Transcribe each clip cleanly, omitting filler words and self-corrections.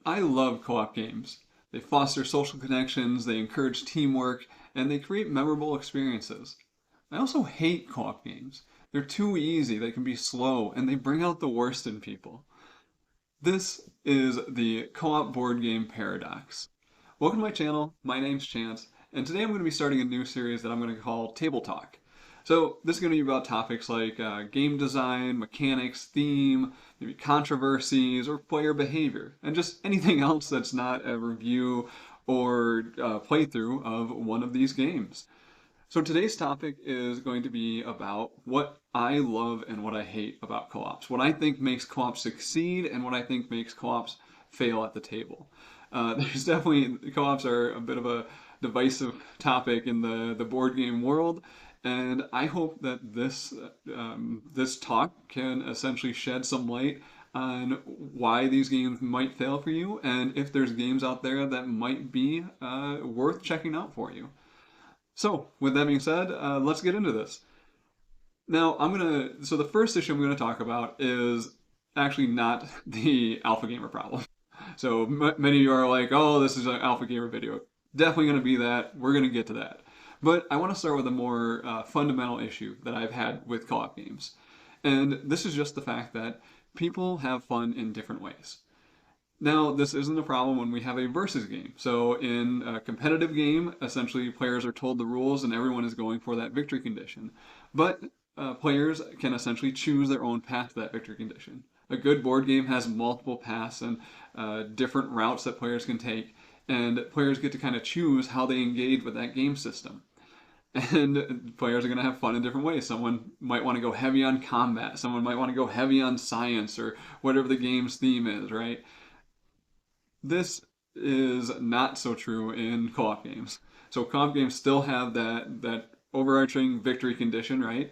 I love co-op games. They foster social connections, they encourage teamwork, and they create memorable experiences. I also hate co-op games. They're too easy, they can be slow, and they bring out the worst in people. This is the co-op board game paradox. Welcome to my channel. My name's Chance, and today I'm going to be starting a new series that I'm going to call TableTalk. So this is going to be about topics like game design, mechanics, theme, maybe controversies, or player behavior, and just anything else that's not a review or playthrough of one of these games. So today's topic is going to be about what I love and what I hate about co-ops. What I think makes co-ops succeed and what I think makes co-ops fail at the table. There's definitely, co-ops are a bit of a divisive topic in the board game world, and I hope that this talk can essentially shed some light on why these games might fail for you, and if there's games out there that might be worth checking out for you. So, with that being said, let's get into this. Now, so the first issue I'm gonna talk about is actually not the alpha gamer problem. So many of you are like, oh, this is an alpha gamer video. Definitely gonna be that. We're gonna get to that. But I want to start with a more fundamental issue that I've had with co-op games. And this is just the fact that people have fun in different ways. Now, this isn't a problem when we have a versus game. So in a competitive game, essentially players are told the rules and everyone is going for that victory condition. But players can essentially choose their own path to that victory condition. A good board game has multiple paths and different routes that players can take, and players get to kind of choose how they engage with that game system. And players are going to have fun in different ways. Someone might want to go heavy on combat, someone might want to go heavy on science, or whatever the game's theme is, right? This is not so true in co-op games. So co-op games still have that overarching victory condition, right?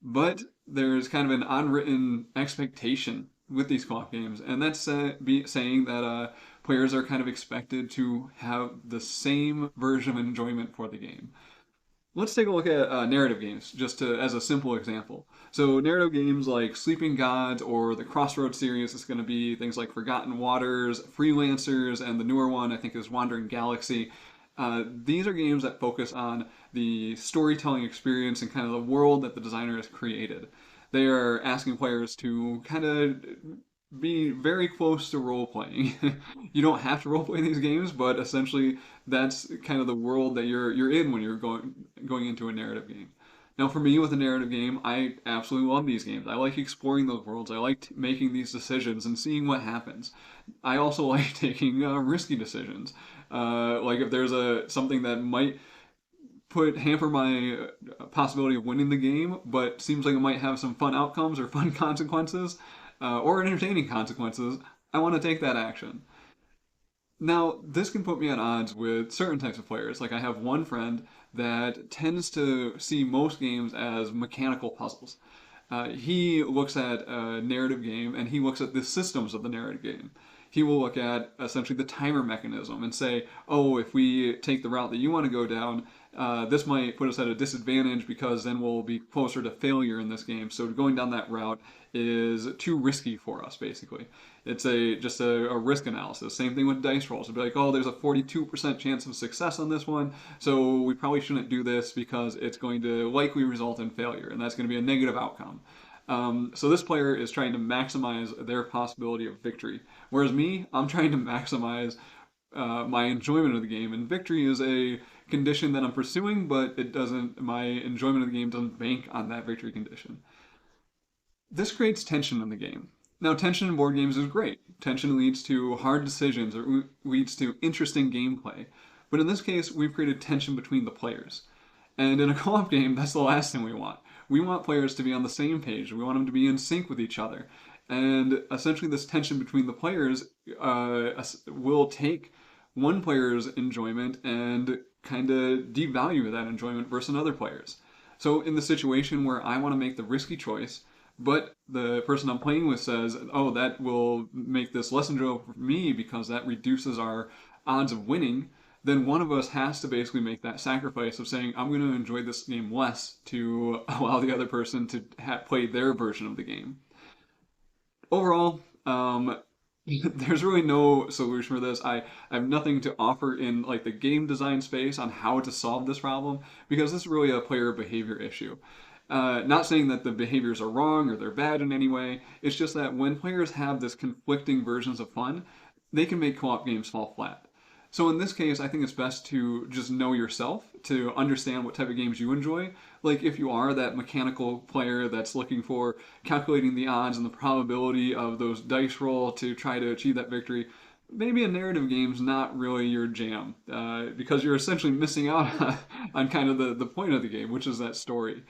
But there's kind of an unwritten expectation with these co-op games, and that's saying that players are kind of expected to have the same version of enjoyment for the game. Let's take a look at narrative games, as a simple example. So narrative games like Sleeping Gods or the Crossroads series is going to be things like Forgotten Waters, Freelancers, and the newer one I think is Wandering Galaxy. These are games that focus on the storytelling experience and kind of the world that the designer has created. They are asking players to kind of be very close to role playing. You don't have to role play these games, but essentially that's kind of the world that you're in when you're going into a narrative game. Now, for me, with a narrative game, I absolutely love these games. I like exploring those worlds. I like making these decisions and seeing what happens. I also like taking risky decisions. Like if there's something that might hamper my possibility of winning the game, but seems like it might have some fun outcomes or fun consequences, or entertaining consequences, I want to take that action. Now, this can put me at odds with certain types of players. Like I have one friend that tends to see most games as mechanical puzzles. He looks at a narrative game and he looks at the systems of the narrative game. He will look at essentially the timer mechanism and say, oh, if we take the route that you want to go down, this might put us at a disadvantage because then we'll be closer to failure in this game. So going down that route is too risky for us, basically. It's just a risk analysis. Same thing with dice rolls. It'd be like, oh, there's a 42% chance of success on this one, so we probably shouldn't do this because it's going to likely result in failure, and that's going to be a negative outcome. So this player is trying to maximize their possibility of victory, whereas me, I'm trying to maximize my enjoyment of the game, and victory is a condition that I'm pursuing, but my enjoyment of the game doesn't bank on that victory condition. This creates tension in the game. Now, tension in board games is great. Tension leads to hard decisions or leads to interesting gameplay. But in this case, we've created tension between the players. And in a co-op game, that's the last thing we want. We want players to be on the same page. We want them to be in sync with each other. And essentially, this tension between the players will take one player's enjoyment and kind of devalue that enjoyment versus another player's. So in the situation where I want to make the risky choice, but the person I'm playing with says, oh, that will make this less enjoyable for me because that reduces our odds of winning, then one of us has to basically make that sacrifice of saying, I'm going to enjoy this game less to allow the other person to play their version of the game. Overall, There's really no solution for this. I have nothing to offer in like the game design space on how to solve this problem because this is really a player behavior issue. Not saying that the behaviors are wrong or they're bad in any way. It's just that when players have this conflicting versions of fun, they can make co-op games fall flat. So in this case, I think it's best to just know yourself, to understand what type of games you enjoy. Like if you are that mechanical player that's looking for calculating the odds and the probability of those dice roll to try to achieve that victory, maybe a narrative game's not really your jam because you're essentially missing out on kind of the point of the game, which is that story.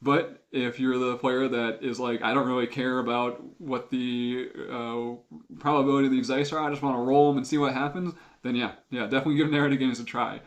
But if you're the player that is like, I don't really care about what the probability of these dice are, I just want to roll them and see what happens, then yeah, definitely give narrative games a try.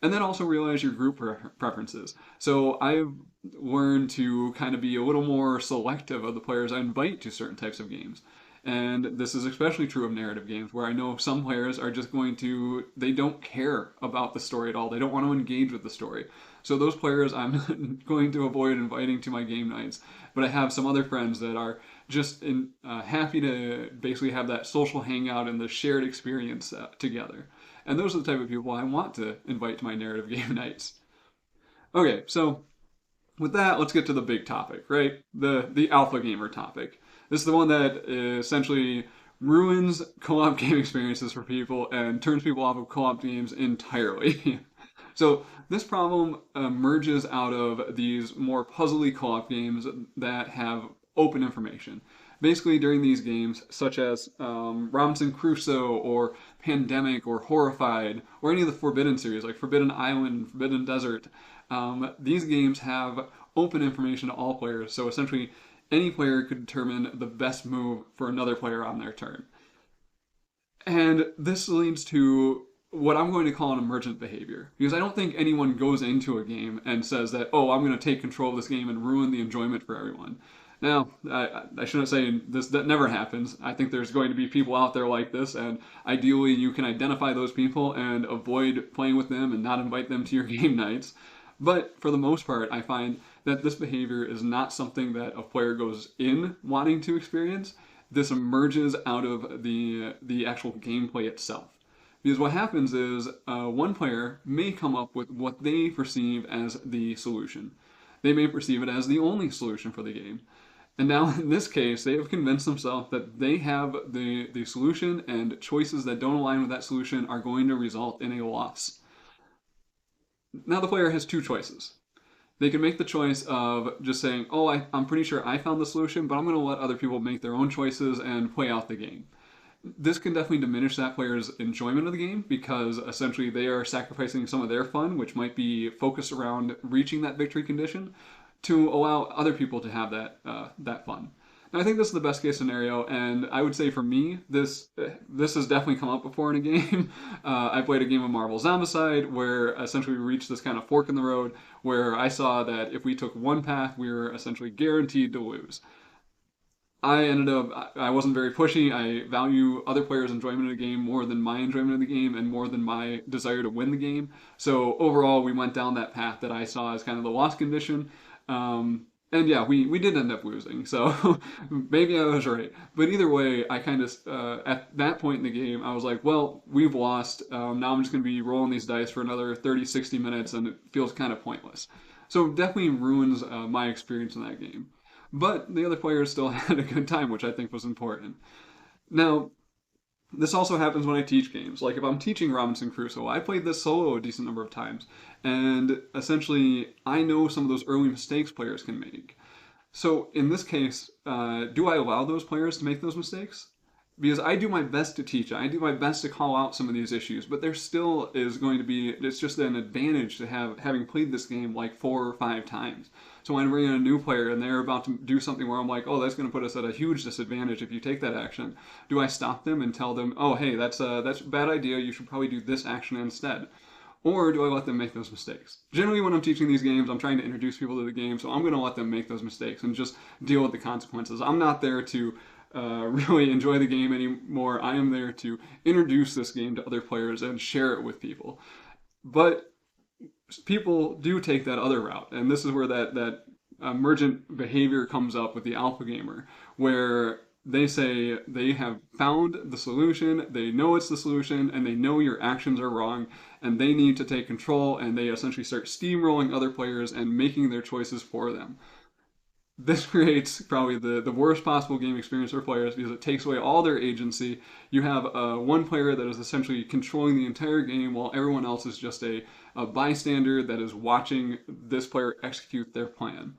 And then also realize your group preferences. So I've learned to kind of be a little more selective of the players I invite to certain types of games. And this is especially true of narrative games, where I know some players are just going to, they don't care about the story at all. They don't want to engage with the story. So those players I'm going to avoid inviting to my game nights. But I have some other friends that are just happy to basically have that social hangout and the shared experience together. And those are the type of people I want to invite to my narrative game nights. Okay, so with that, let's get to the big topic, right? The alpha gamer topic. This is the one that essentially ruins co-op game experiences for people and turns people off of co-op games entirely. So this problem emerges out of these more puzzly co-op games that have open information. Basically, during these games, such as Robinson Crusoe or Pandemic or Horrified or any of the Forbidden series, like Forbidden Island, Forbidden Desert, these games have open information to all players. So essentially, any player could determine the best move for another player on their turn. And this leads to what I'm going to call an emergent behavior. Because I don't think anyone goes into a game and says that, oh, I'm going to take control of this game and ruin the enjoyment for everyone. Now, I shouldn't say this, that never happens. I think there's going to be people out there like this, and ideally you can identify those people and avoid playing with them and not invite them to your game nights. But for the most part, I find that this behavior is not something that a player goes in wanting to experience. This emerges out of the actual gameplay itself. Because what happens is one player may come up with what they perceive as the solution. They may perceive it as the only solution for the game. And now, in this case, they have convinced themselves that they have the solution, and choices that don't align with that solution are going to result in a loss. Now, the player has two choices. They can make the choice of just saying, oh, I'm pretty sure I found the solution, but I'm going to let other people make their own choices and play out the game. This can definitely diminish that player's enjoyment of the game because essentially they are sacrificing some of their fun, which might be focused around reaching that victory condition, to allow other people to have that fun. Now, I think this is the best case scenario, and I would say for me, this has definitely come up before in a game. I played a game of Marvel Zombicide where essentially we reached this kind of fork in the road where I saw that if we took one path, we were essentially guaranteed to lose. I ended up, I wasn't very pushy. I value other players' enjoyment of the game more than my enjoyment of the game and more than my desire to win the game. So overall, we went down that path that I saw as kind of the lost condition. And yeah, we did end up losing. So maybe I was right. But either way, I kind of, at that point in the game, I was like, well, we've lost. Now I'm just going to be rolling these dice for another 30, 60 minutes, and it feels kind of pointless. So it definitely ruins my experience in that game. But the other players still had a good time, which I think was important. Now, this also happens when I teach games. Like if I'm teaching Robinson Crusoe, I played this solo a decent number of times. And essentially, I know some of those early mistakes players can make. So in this case, do I allow those players to make those mistakes? Because I do my best to teach, I do my best to call out some of these issues, but there still is going to be, it's just an advantage to having played this game like 4 or 5 times. So when I bring in a new player and they're about to do something where I'm like, oh, that's going to put us at a huge disadvantage if you take that action, do I stop them and tell them, oh, hey, that's a bad idea, you should probably do this action instead? Or do I let them make those mistakes? Generally, when I'm teaching these games, I'm trying to introduce people to the game, so I'm going to let them make those mistakes and just deal with the consequences. I'm not there to really enjoy the game anymore. I am there to introduce this game to other players and share it with people. But people do take that other route, and this is where that emergent behavior comes up with the alpha gamer, where They say they have found the solution, they know it's the solution, and they know your actions are wrong, and they need to take control, and they essentially start steamrolling other players and making their choices for them. This creates probably the worst possible game experience for players because it takes away all their agency. You have one player that is essentially controlling the entire game while everyone else is just a bystander that is watching this player execute their plan.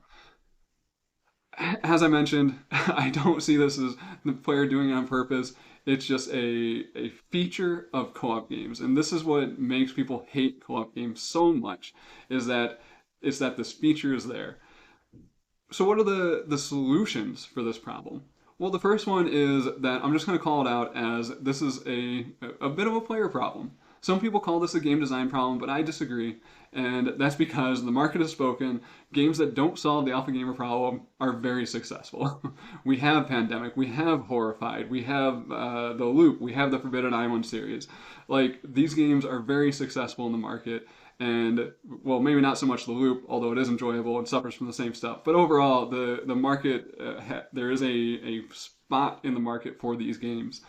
As I mentioned, I don't see this as the player doing it on purpose. It's just a feature of co-op games, and this is what makes people hate co-op games so much. Is that is that this feature is there. So what are the solutions for this problem? Well, the first one is that I'm just going to call it out as this is a bit of a player problem. Some people call this a game design problem, but I disagree. And that's because the market has spoken. Games that don't solve the alpha gamer problem are very successful. We have Pandemic, we have Horrified, we have The Loop, we have the Forbidden Island series. Like, these games are very successful in the market. And, well, maybe not so much The Loop, although it is enjoyable and suffers from the same stuff. But overall, the market, there is a spot in the market for these games.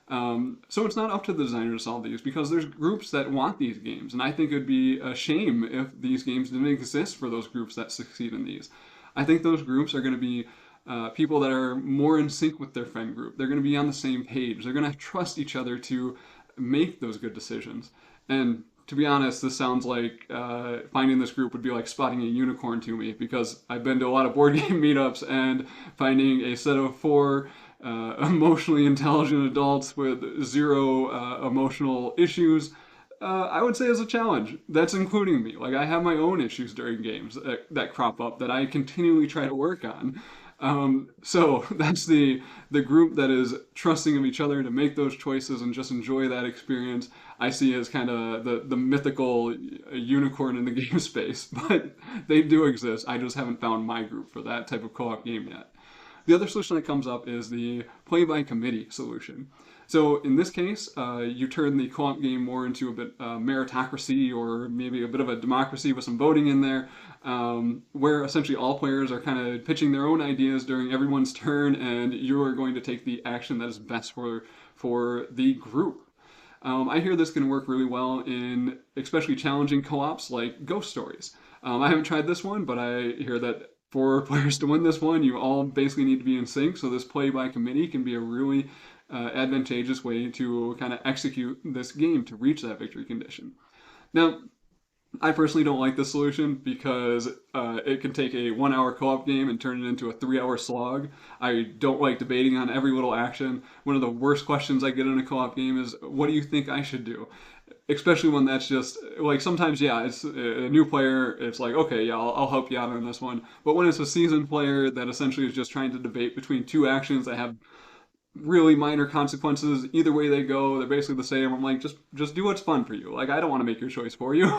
So it's not up to the designer to solve these because there's groups that want these games, and I think it would be a shame if these games didn't exist for those groups that succeed in these. I think those groups are going to be people that are more in sync with their friend group. They're going to be on the same page. They're going to trust each other to make those good decisions. And to be honest, this sounds like finding this group would be like spotting a unicorn to me because I've been to a lot of board game meetups and finding a set of four emotionally intelligent adults with zero emotional issues, I would say is a challenge. That's including me. Like I have my own issues during games that crop up that I continually try to work on. So that's the group that is trusting of each other to make those choices and just enjoy that experience. I see as kind of the mythical unicorn in the game space, but they do exist. I just haven't found my group for that type of co-op game yet. The other solution that comes up is the play by committee solution. So in this case, you turn the co-op game more into a bit meritocracy or maybe a bit of a democracy with some voting in there, where essentially all players are kind of pitching their own ideas during everyone's turn, and you are going to take the action that is best for the group. I hear this can work really well in especially challenging co-ops like Ghost Stories. I haven't tried this one, but I hear that for players to win this one, you all basically need to be in sync. So this play by committee can be a really advantageous way to kind of execute this game to reach that victory condition. Now, I personally don't like this solution because it can take a 1 hour co-op game and turn it into a 3 hour slog. I don't like debating on every little action. One of the worst questions I get in a co-op game is, what do you think I should do? Especially when that's just like sometimes, yeah, it's a new player. It's like, okay, yeah, I'll help you out on this one. But when it's a seasoned player that essentially is just trying to debate between two actions that have really minor consequences, either way they go, they're basically the same. I'm like, just do what's fun for you. Like, I don't want to make your choice for you.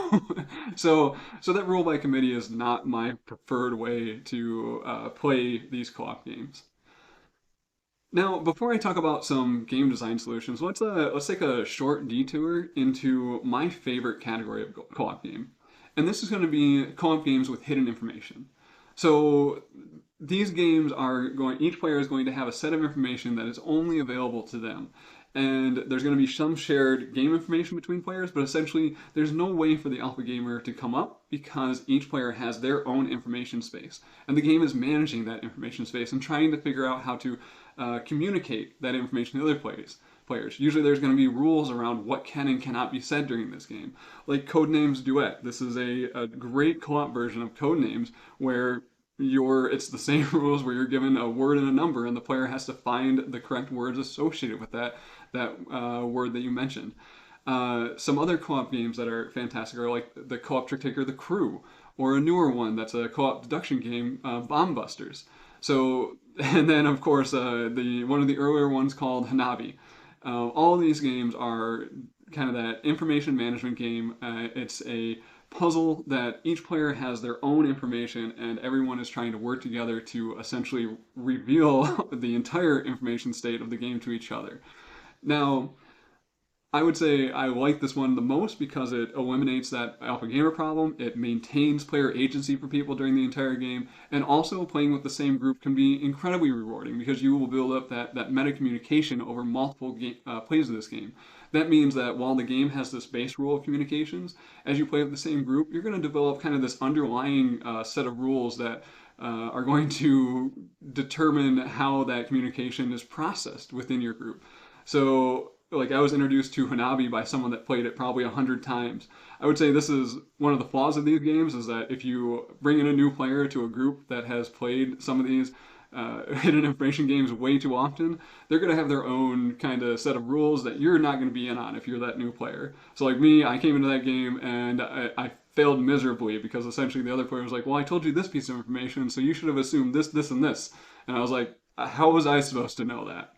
So that rule by committee is not my preferred way to play these co-op games. Now, before I talk about some game design solutions, let's take a short detour into my favorite category of co-op game, and this is going to be co-op games with hidden information. So these games are going. Each player is going to have a set of information that is only available to them, and there's going to be some shared game information between players, but essentially there's no way for the alpha gamer to come up because each player has their own information space, and the game is managing that information space and trying to figure out how to communicate that information to other players. Usually there's going to be rules around what can and cannot be said during this game. Like Codenames Duet. This is a great co-op version of Codenames where it's the same rules where you're given a word and a number and the player has to find the correct words associated with that word that you mentioned. Some other co-op games that are fantastic are like the co-op trick taker The Crew, or a newer one that's a co-op deduction game, Bomb Busters. So, and then of course the one of the earlier ones called Hanabi. All of these games are kind of that information management game. It's a puzzle that each player has their own information and everyone is trying to work together to essentially reveal the entire information state of the game to each other. Now, I would say I like this one the most because it eliminates that alpha gamer problem. It maintains player agency for people during the entire game, and also playing with the same group can be incredibly rewarding because you will build up that meta communication over multiple plays of this game. That means that while the game has this base rule of communications, as you play with the same group, you're going to develop kind of this underlying set of rules that are going to determine how that communication is processed within your group. So, like, I was introduced to Hanabi by someone that played it probably 100 times. I would say this is one of the flaws of these games is that if you bring in a new player to a group that has played some of these hidden information games way too often, they're going to have their own kind of set of rules that you're not going to be in on if you're that new player. So, like me, I came into that game and I failed miserably because essentially the other player was like, well, I told you this piece of information, so you should have assumed this, this, and this. And I was like, how was I supposed to know that?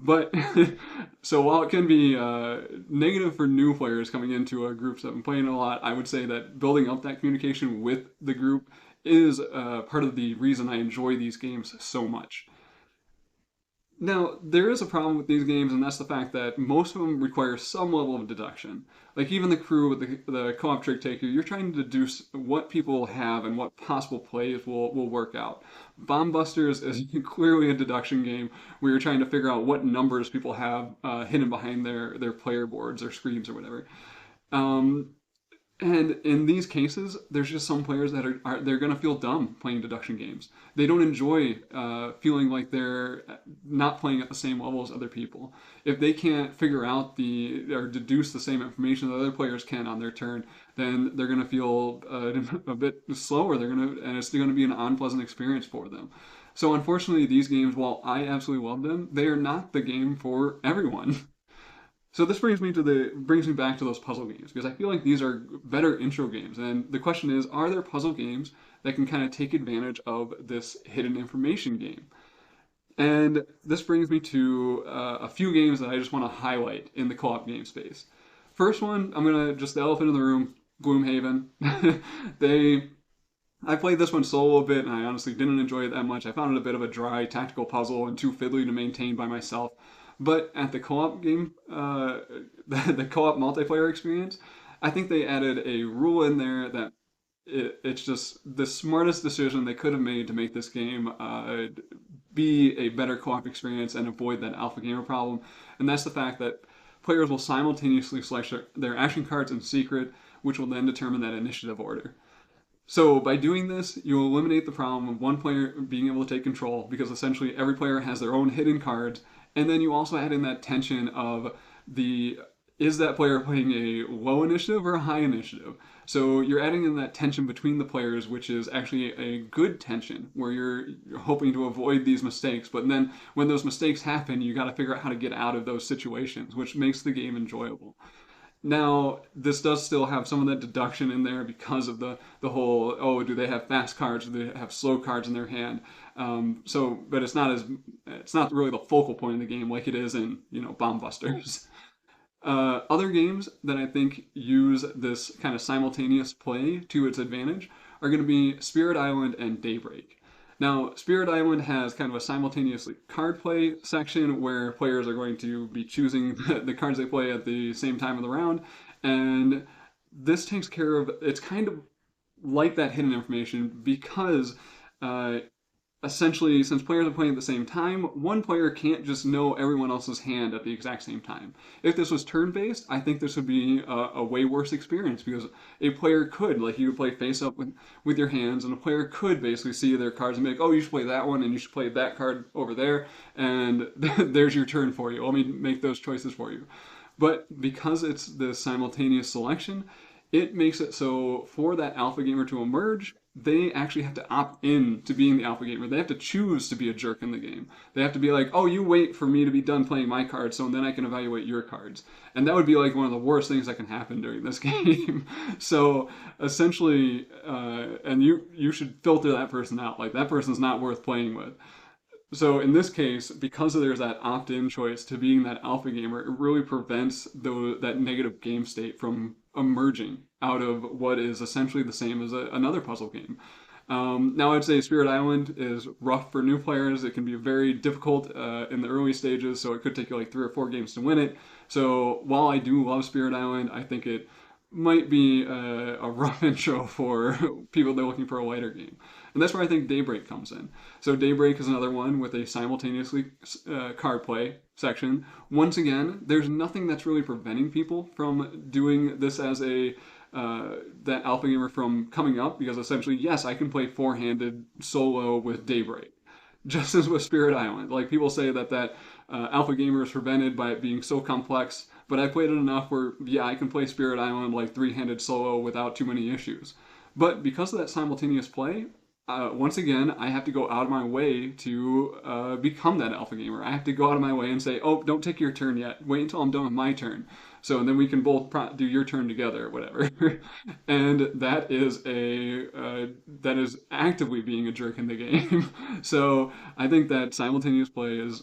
But so while it can be negative for new players coming into a group that have been playing a lot, I would say that building up that communication with the group is part of the reason I enjoy these games so much. Now, there is a problem with these games, and that's the fact that most of them require some level of deduction. Like even the crew with the co-op trick taker, you're trying to deduce what people have and what possible plays will work out. Bomb Busters is clearly a deduction game where you're trying to figure out what numbers people have hidden behind their player boards or screens or whatever. Um, and in these cases, there's just some players that they're gonna feel dumb playing deduction games. They don't enjoy feeling like they're not playing at the same level as other people. If they can't figure out the or deduce the same information that other players can on their turn, then they're gonna feel a bit slower. And it's gonna be an unpleasant experience for them. So unfortunately, these games, while I absolutely love them, they are not the game for everyone. So this brings me back to those puzzle games because I feel like these are better intro games. And the question is, are there puzzle games that can kind of take advantage of this hidden information game? And this brings me to a few games that I just want to highlight in the co-op game space. First one, I'm gonna just the elephant in the room, Gloomhaven. they I played this one solo a bit, and I honestly didn't enjoy it that much. I found it a bit of a dry tactical puzzle and too fiddly to maintain by myself. But at the co-op game, the co-op multiplayer experience, I think they added a rule in there that it's just the smartest decision they could have made to make this game be a better co-op experience and avoid that alpha gamer problem. And that's the fact that players will simultaneously select their action cards in secret, which will then determine that initiative order. So by doing this, you eliminate the problem of one player being able to take control because essentially every player has their own hidden cards, and then you also add in that tension of the is that player playing a low initiative or a high initiative? So you're adding in that tension between the players, which is actually a good tension where you're hoping to avoid these mistakes. But then when those mistakes happen, you got to figure out how to get out of those situations, which makes the game enjoyable. Now, this does still have some of that deduction in there because of the whole, oh, do they have fast cards? Do they have slow cards in their hand? But it's not really the focal point of the game like it is in, Bomb Busters. Other games that I think use this kind of simultaneous play to its advantage are going to be Spirit Island and Daybreak. Now, Spirit Island has kind of a simultaneously card play section where players are going to be choosing the cards they play at the same time of the round, and this takes care of it's kind of like that hidden information because essentially, since players are playing at the same time, one player can't just know everyone else's hand at the exact same time. If this was turn-based, I think this would be a way worse experience because a player could, like you would play face-up with your hands, and a player could basically see their cards and be like, oh, you should play that one, and you should play that card over there, and there's your turn for you. Let me make those choices for you. But because it's the simultaneous selection, it makes it so for that alpha gamer to emerge, they actually have to opt in to being the alpha gamer. They have to choose to be a jerk in the game. They have to be like, oh, you wait for me to be done playing my cards so then I can evaluate your cards. And that would be like one of the worst things that can happen during this game. So essentially, and you should filter that person out. Like that person's not worth playing with. So in this case, because there's that opt-in choice to being that alpha gamer, it really prevents that negative game state from emerging out of what is essentially the same as another puzzle game. Now, I'd say Spirit Island is rough for new players. It can be very difficult in the early stages, so it could take you like 3 or 4 games to win it. So while I do love Spirit Island, I think it might be a rough intro for people that are looking for a lighter game. And that's where I think Daybreak comes in. So Daybreak is another one with a simultaneously card play section. Once again, there's nothing that's really preventing people from doing this as a that alpha gamer from coming up because essentially, yes, I can play four-handed solo with Daybreak, just as with Spirit Island. Like people say that alpha gamer is prevented by it being so complex, but I played it enough where yeah, I can play Spirit Island like three-handed solo without too many issues. But because of that simultaneous play, once again, I have to go out of my way to become that alpha gamer. I have to go out of my way and say, oh, don't take your turn yet. Wait until I'm done with my turn. So and then we can both do your turn together, or whatever. And that is actively being a jerk in the game. So I think that simultaneous play is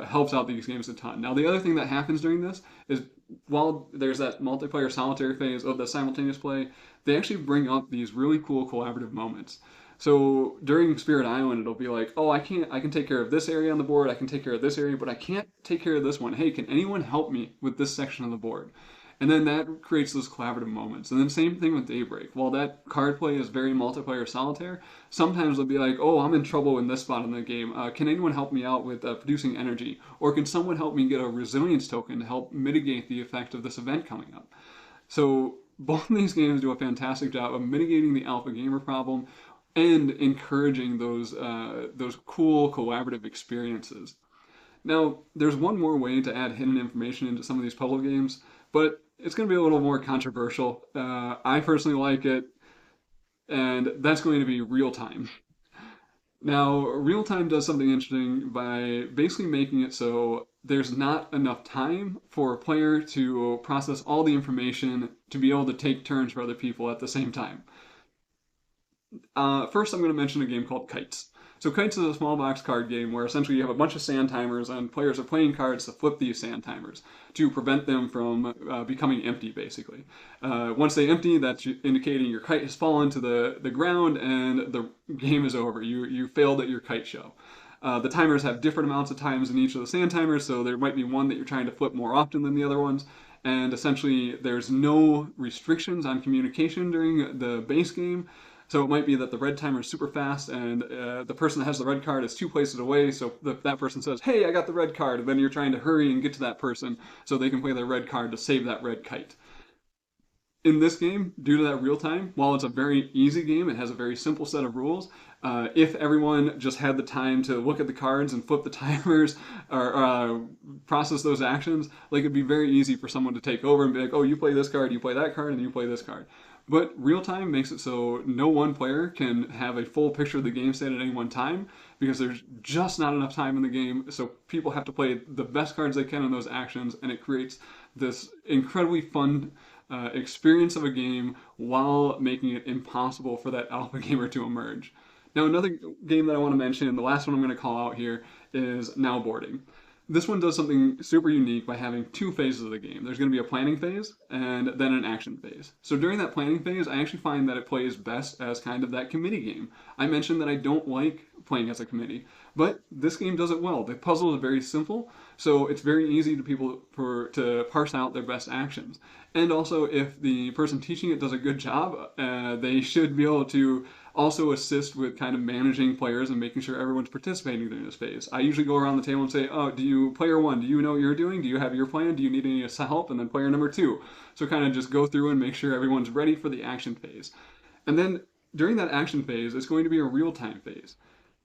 helps out these games a ton. Now the other thing that happens during this is while there's that multiplayer solitaire phase of the simultaneous play, they actually bring up these really cool collaborative moments. So during Spirit Island, it'll be like, oh, I can take care of this area on the board, I can take care of this area, but I can't take care of this one. Hey, can anyone help me with this section of the board? And then that creates those collaborative moments. And then same thing with Daybreak. While that card play is very multiplayer solitaire, sometimes they'll be like, oh, I'm in trouble in this spot in the game. Can anyone help me out with producing energy? Or can someone help me get a resilience token to help mitigate the effect of this event coming up? So both of these games do a fantastic job of mitigating the alpha gamer problem and encouraging those cool collaborative experiences. Now, there's one more way to add hidden information into some of these puzzle games, but it's going to be a little more controversial. I personally like it, and that's going to be real time. Now, real time does something interesting by basically making it so there's not enough time for a player to process all the information to be able to take turns for other people at the same time. First, I'm going to mention a game called Kites. So Kites is a small box card game where essentially you have a bunch of sand timers and players are playing cards to flip these sand timers to prevent them from becoming empty, basically. Once they empty, that's indicating your kite has fallen to the ground and the game is over. You failed at your kite show. The timers have different amounts of times in each of the sand timers, so there might be one that you're trying to flip more often than the other ones. And essentially, there's no restrictions on communication during the base game. So it might be that the red timer is super fast, and the person that has the red card is 2 places away. So that person says, "Hey, I got the red card," and then you're trying to hurry and get to that person so they can play their red card to save that red kite. In this game, due to that real time, while it's a very easy game, it has a very simple set of rules. If everyone just had the time to look at the cards and flip the timers or process those actions, like it'd be very easy for someone to take over and be like, "Oh, you play this card, you play that card, and you play this card." But real time makes it so no one player can have a full picture of the game state at any one time because there's just not enough time in the game. So people have to play the best cards they can in those actions, and it creates this incredibly fun experience of a game while making it impossible for that alpha gamer to emerge. Now, another game that I want to mention, the last one I'm going to call out here, is Now Boarding. This one does something super unique by having 2 phases of the game. There's going to be a planning phase and then an action phase. So during that planning phase, I actually find that it plays best as kind of that committee game. I mentioned that I don't like playing as a committee, but this game does it well. The puzzle is very simple, so it's very easy to people to parse out their best actions. And also, if the person teaching it does a good job, they should be able to also assist with kind of managing players and making sure everyone's participating during this phase. I usually go around the table and say, oh, player one, do you know what you're doing? Do you have your plan? Do you need any help? And then player number two. So kind of just go through and make sure everyone's ready for the action phase. And then during that action phase, it's going to be a real-time phase.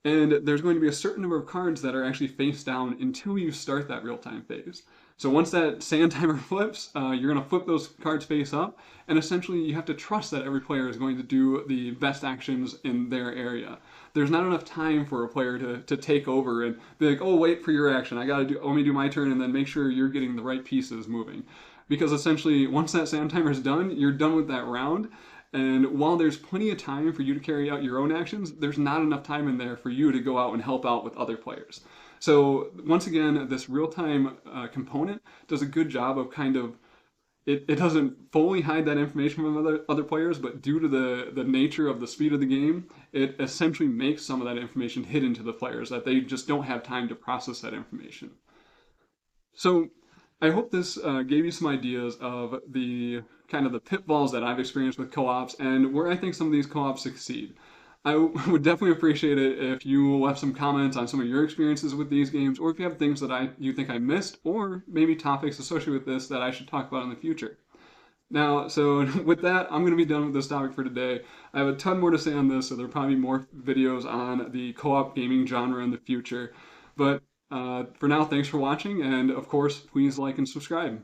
And there's going to be a certain number of cards that are actually face down until you start that real-time phase. So once that sand timer flips, you're going to flip those cards face up, and essentially you have to trust that every player is going to do the best actions in their area. There's not enough time for a player to take over and be like, oh, wait for your action. Let me do my turn, and then make sure you're getting the right pieces moving. Because essentially, once that sand timer is done, you're done with that round. And while there's plenty of time for you to carry out your own actions, there's not enough time in there for you to go out and help out with other players. So once again, this real-time component does a good job of kind of it doesn't fully hide that information from other players, but due to the nature of the speed of the game, it essentially makes some of that information hidden to the players that they just don't have time to process that information. So I hope this gave you some ideas of the kind of the pitfalls that I've experienced with co-ops and where I think some of these co-ops succeed. I would definitely appreciate it if you left some comments on some of your experiences with these games, or if you have things that you think I missed, or maybe topics associated with this that I should talk about in the future. Now, so with that, I'm going to be done with this topic for today. I have a ton more to say on this, so there'll probably be more videos on the co-op gaming genre in the future. But for now, thanks for watching, and of course, please like and subscribe.